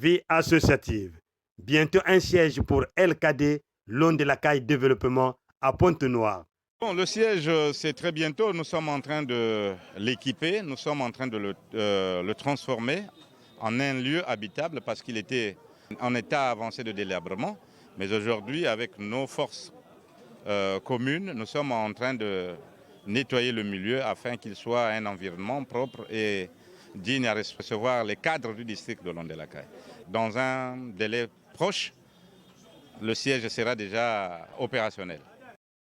Vie associative. Bientôt un siège pour LKD, Loan de la Caille Développement à Pointe-Noire. Bon, le siège, c'est très bientôt. Nous sommes en train de l'équiper, nous sommes en train de le transformer en un lieu habitable parce qu'il était en état avancé de délabrement. Mais aujourd'hui, avec nos forces communes, nous sommes en train de nettoyer le milieu afin qu'il soit un environnement propre et digne à recevoir les cadres du district de Loan de la Caille. Dans un délai proche, le siège sera déjà opérationnel.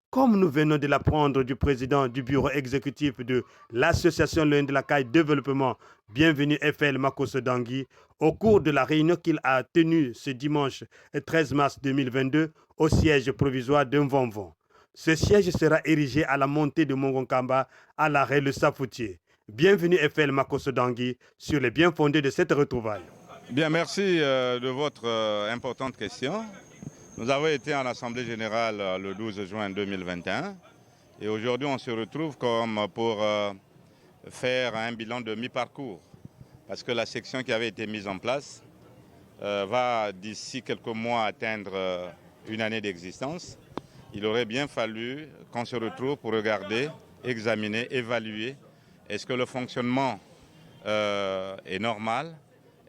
Comme nous venons de l'apprendre du président du bureau exécutif de l'association Loan de la Caille Développement, bienvenue FL Makosso Dangui, au cours de la réunion qu'il a tenue ce dimanche 13 mars 2022 au siège provisoire de Mvonvon. Ce siège sera érigé à la montée de Mongonkamba à l'arrêt Le Safoutier. Bienvenue FL Makosso Dangui sur les bien fondés de cette retrouvaille. Bien, merci de votre importante question. Nous avons été en Assemblée générale le 12 juin 2021 et aujourd'hui on se retrouve comme pour faire un bilan de mi-parcours parce que la section qui avait été mise en place va d'ici quelques mois atteindre une année d'existence. Il aurait bien fallu qu'on se retrouve pour regarder, examiner, évaluer est-ce que le fonctionnement est normal,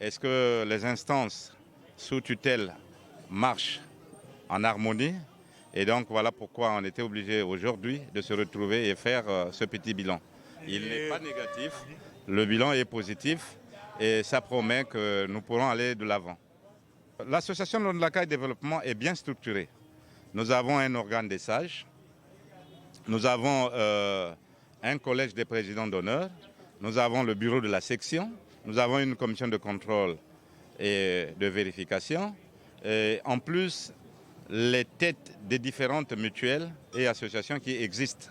est-ce que les instances sous tutelle marchent en harmonie. Et donc voilà pourquoi on était obligé aujourd'hui de se retrouver et faire ce petit bilan. Il n'est pas négatif, le bilan est positif et ça promet que nous pourrons aller de l'avant. L'association Loan de la Caille Développement est bien structurée. Nous avons un organe des sages, nous avons un collège des présidents d'honneur, nous avons le bureau de la section, nous avons une commission de contrôle et de vérification. Et en plus, les têtes des différentes mutuelles et associations qui existent.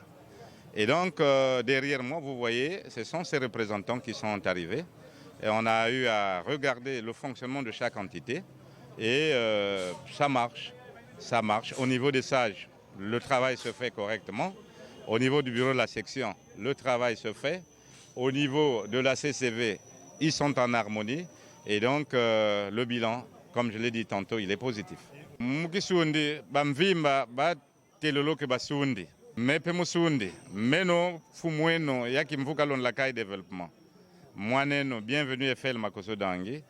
Et donc, derrière moi, vous voyez, ce sont ces représentants qui sont arrivés. Et on a eu à regarder le fonctionnement de chaque entité. Et ça marche. Ça marche. Au niveau des sages, le travail se fait correctement. Au niveau du bureau de la section, le travail se fait. Au niveau de la CCV, ils sont en harmonie. Et donc, le bilan, comme je l'ai dit tantôt, il est positif. Mukisundi bamvimba bateloloke basundi mepe musundi meno fumweno yaki mvuka Loan de la Caille Développement mwaneno bienvenue FL Makosso Dangui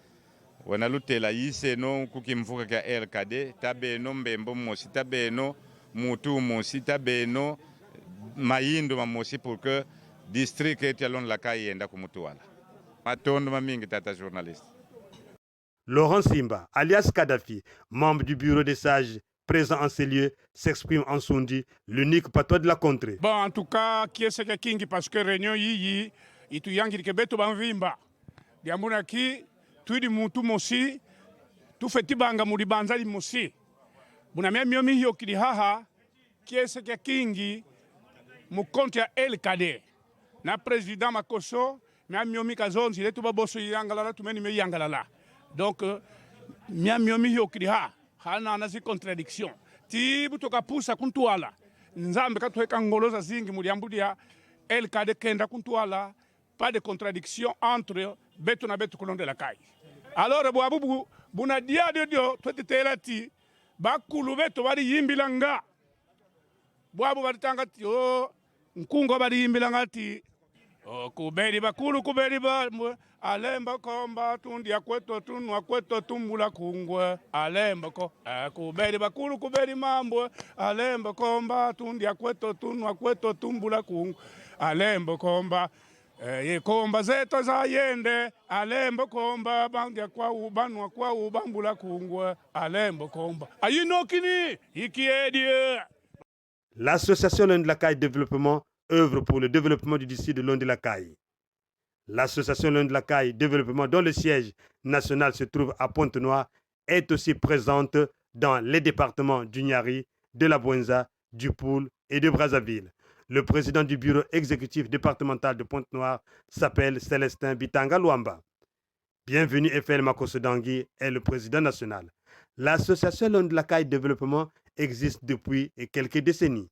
wana lutela yiseno kuki mvuka ka LKD tabeno mbembo mosi tabeno mutu mosi tabeno mayindo mamosi pour que district et Loan de la Caille yenda kumutuala matondo mamingi tata journaliste. Laurent Simba, alias Kadhafi, membre du bureau des sages présent en ces lieux, s'exprime en Sondi, l'unique patois de la contrée. Bon, en tout cas, qui est ce qui parce que réunion yi itu yangi kebeto banvimba. Diambuna ki tuidi mutu mosi, tu feti banga muri banzali mosi. Buna miomi hiyo kidi haha, qui est ce qui mu compte ya LKD. Na président Makosso, miomi kazonzi letu baboso yangalala tumeni me yangalala. Donc, miomi hiyo kidi ha. Hana nazi contradiction. Tibu toka pusa kuntuala. Nzambe katuweka ngoloza zingi muliambudia LKD kenda kuntuala. Pas de contradiction entre betu na betu Loan de la Caille. Alors, boabubu, buna dia dio, twete telati, bakulu betu bari yimbilanga. Boabu bari tangati, nkungo bari yimbilanga ti. Kuberi bakulu kuberi ba alemba komba tundi akweto tunu akweto tumbula kungwe alemba ko kuberi bakulu kuberi mambo alemba komba tundi akweto tunu akweto tumbula kungwe alemba komba ye komba zeto za yende alemba komba bangi kwa ubanu kwa ubambula kungwe alemba komba ayinokini ikiedie. L'association Loan de la Caille Développement œuvre pour le développement du district de Loan de la Caille. L'association Loan de la Caille Développement, dont le siège national se trouve à Pointe-Noire, est aussi présente dans les départements du Niari, de la Bouenza, du Poul et de Brazzaville. Le président du bureau exécutif départemental de Pointe-Noire s'appelle Célestin Bitanga Luamba. Bienvenue FL Makosso Dangui est le président national. L'association Loan de la Caille Développement existe depuis quelques décennies.